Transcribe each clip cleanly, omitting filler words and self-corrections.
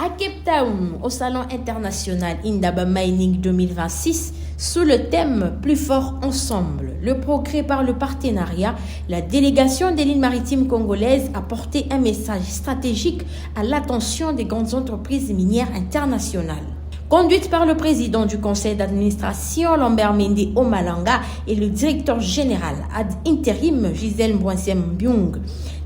À Cape Town, au Salon international Indaba Mining 2026, sous le thème « Plus fort ensemble, le progrès par le partenariat », la délégation des lignes maritimes congolaises a porté un message stratégique à l'attention des grandes entreprises minières internationales. Conduite par le président du conseil d'administration, Lambert Mende Omalanga, et le directeur général ad intérim, Gisèle Mbouansem-Byung,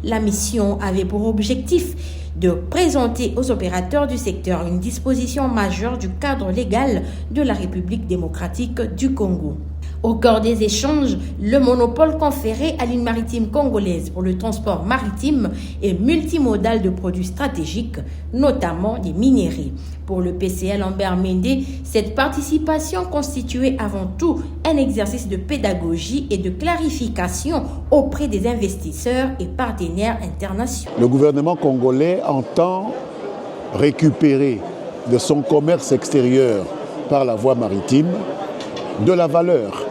la mission avait pour objectif de présenter aux opérateurs du secteur une disposition majeure du cadre légal de la République démocratique du Congo. Au cœur des échanges, le monopole conféré à l'île maritime congolaise pour le transport maritime et multimodal de produits stratégiques, notamment des minerais. Pour le PCL Lambert Mende, cette participation constituait avant tout un exercice de pédagogie et de clarification auprès des investisseurs et partenaires internationaux. Le gouvernement congolais entend récupérer de son commerce extérieur par la voie maritime de la valeur.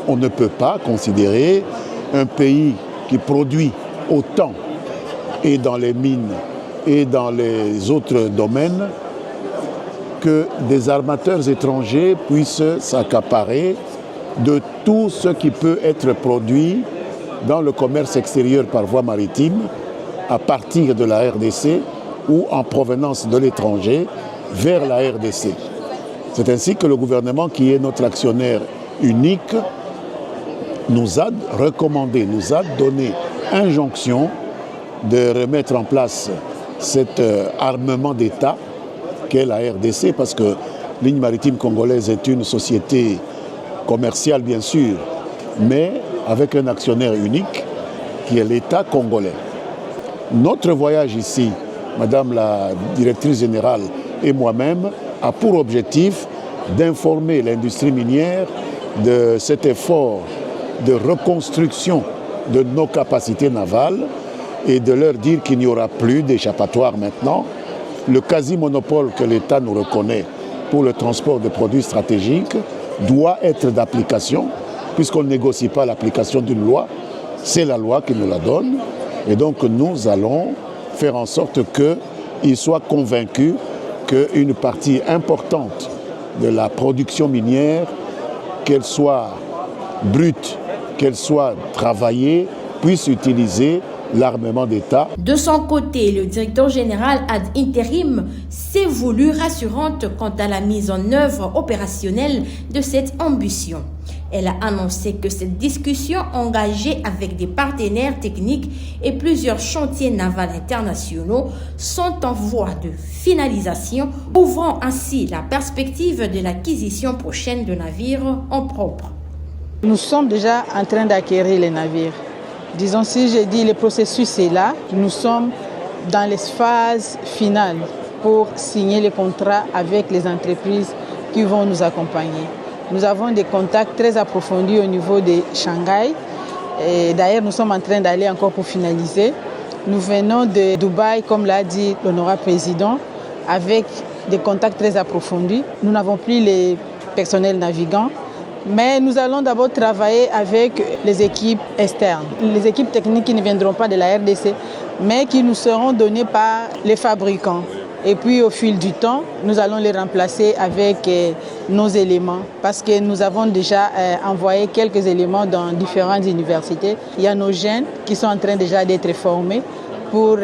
On ne peut pas considérer un pays qui produit autant, et dans les mines et dans les autres domaines, que des armateurs étrangers puissent s'accaparer de tout ce qui peut être produit dans le commerce extérieur par voie maritime à partir de la RDC ou en provenance de l'étranger vers la RDC. C'est ainsi que le gouvernement, qui est notre actionnaire unique, nous a recommandé, nous a donné injonction de remettre en place cet armement d'État qu'est la RDC, parce que Ligne maritime congolaise est une société commerciale bien sûr, mais avec un actionnaire unique qui est l'État congolais. Notre voyage ici, Madame la directrice générale et moi-même, a pour objectif d'informer l'industrie minière de cet effort de reconstruction de nos capacités navales et de leur dire qu'il n'y aura plus d'échappatoire maintenant. Le quasi-monopole que l'État nous reconnaît pour le transport de produits stratégiques doit être d'application, puisqu'on ne négocie pas l'application d'une loi, c'est la loi qui nous la donne. Et donc nous allons faire en sorte qu'ils soient convaincus qu'une partie importante de la production minière, qu'elle soit brute, qu'elle soit travaillée, puisse utiliser l'armement d'État. De son côté, le directeur général ad intérim s'est voulu rassurante quant à la mise en œuvre opérationnelle de cette ambition. Elle a annoncé que cette discussion engagée avec des partenaires techniques et plusieurs chantiers navals internationaux sont en voie de finalisation, ouvrant ainsi la perspective de l'acquisition prochaine de navires en propre. Nous sommes déjà en train d'acquérir les navires. Disons, si je dis le processus est là, nous sommes dans les phases finales pour signer les contrats avec les entreprises qui vont nous accompagner. Nous avons des contacts très approfondis au niveau de Shanghai. Et d'ailleurs, nous sommes en train d'aller encore pour finaliser. Nous venons de Dubaï, comme l'a dit l'honorable président, avec des contacts très approfondis. Nous n'avons plus les personnels navigants, mais nous allons d'abord travailler avec les équipes externes. Les équipes techniques qui ne viendront pas de la RDC, mais qui nous seront données par les fabricants. Et puis au fil du temps, nous allons les remplacer avec nos éléments, parce que nous avons déjà envoyé quelques éléments dans différentes universités. Il y a nos jeunes qui sont en train déjà d'être formés pour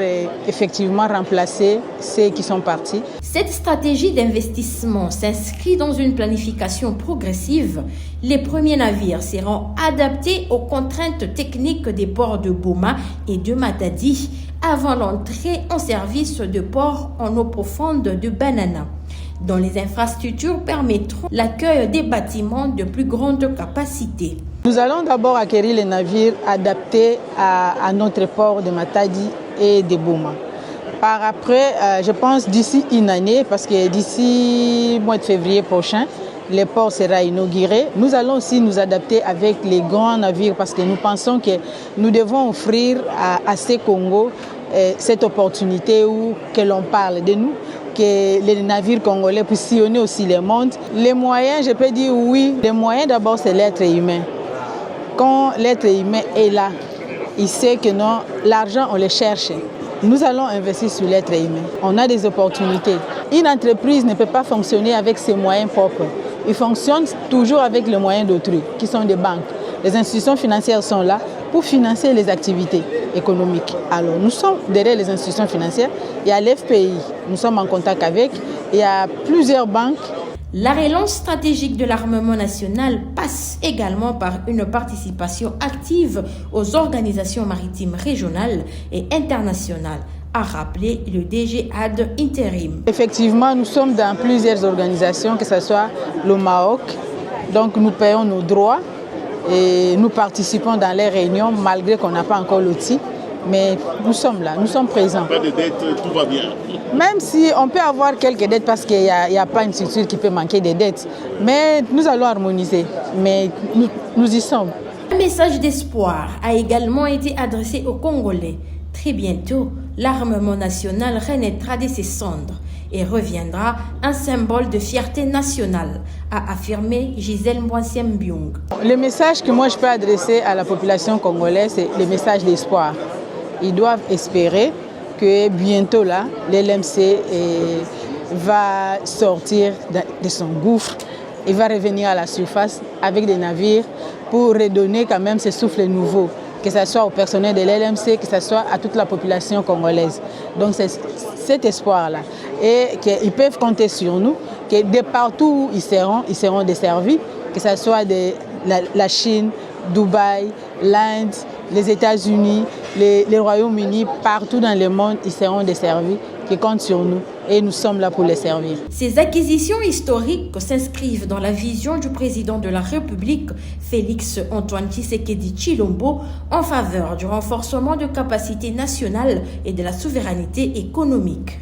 effectivement remplacer ceux qui sont partis. Cette stratégie d'investissement s'inscrit dans une planification progressive. Les premiers navires seront adaptés aux contraintes techniques des ports de Boma et de Matadi avant l'entrée en service de ports en eau profonde de Banana, dont les infrastructures permettront l'accueil des bâtiments de plus grande capacité. Nous allons d'abord acquérir les navires adaptés à notre port de Matadi et de Boma. Par après, je pense d'ici une année, parce que d'ici le mois de février prochain, le port sera inauguré. Nous allons aussi nous adapter avec les grands navires, parce que nous pensons que nous devons offrir à ces Congos cette opportunité où que l'on parle de nous, que les navires congolais puissent sillonner aussi le monde. Les moyens, je peux dire oui. Les moyens d'abord, c'est l'être humain. Quand l'être humain est là, il sait que non, l'argent, on le cherche. Nous allons investir sur l'être humain. On a des opportunités. Une entreprise ne peut pas fonctionner avec ses moyens propres. Il fonctionne toujours avec les moyens d'autrui, qui sont des banques. Les institutions financières sont là pour financer les activités économiques. Alors, nous sommes derrière les institutions financières. Il y a l'FPI, nous sommes en contact avec. Il y a plusieurs banques. La relance stratégique de l'armement national passe également par une participation active aux organisations maritimes régionales et internationales, a rappelé le DG ad intérim. Effectivement, nous sommes dans plusieurs organisations, que ce soit le Maroc, donc nous payons nos droits et nous participons dans les réunions malgré qu'on n'a pas encore l'outil. Mais nous sommes là, nous sommes présents. Pas de dettes, tout va bien. Même si on peut avoir quelques dettes parce qu'il n'y a pas une structure qui peut manquer des dettes. Mais nous allons harmoniser. Mais nous y sommes. Un message d'espoir a également été adressé aux Congolais. Très bientôt, l'armement national renaîtra de ses cendres et reviendra un symbole de fierté nationale, a affirmé Gisèle Mboissem-Byung. Le message que moi je peux adresser à la population congolaise, c'est le message d'espoir. Ils doivent espérer que bientôt là, l'LMC va sortir de son gouffre et va revenir à la surface avec des navires pour redonner quand même ce souffle nouveau, que ce soit au personnel de l'LMC, que ce soit à toute la population congolaise. Donc c'est cet espoir-là. Et qu'ils peuvent compter sur nous, que de partout où ils seront desservis, que ce soit de la Chine, Dubaï, l'Inde, les États-Unis, les Royaumes-Unis, partout dans le monde, ils seront desservis, qui comptent sur nous et nous sommes là pour les servir. Ces acquisitions historiques s'inscrivent dans la vision du président de la République, Félix Antoine Tshisekedi Tshilombo, en faveur du renforcement de capacités nationales et de la souveraineté économique.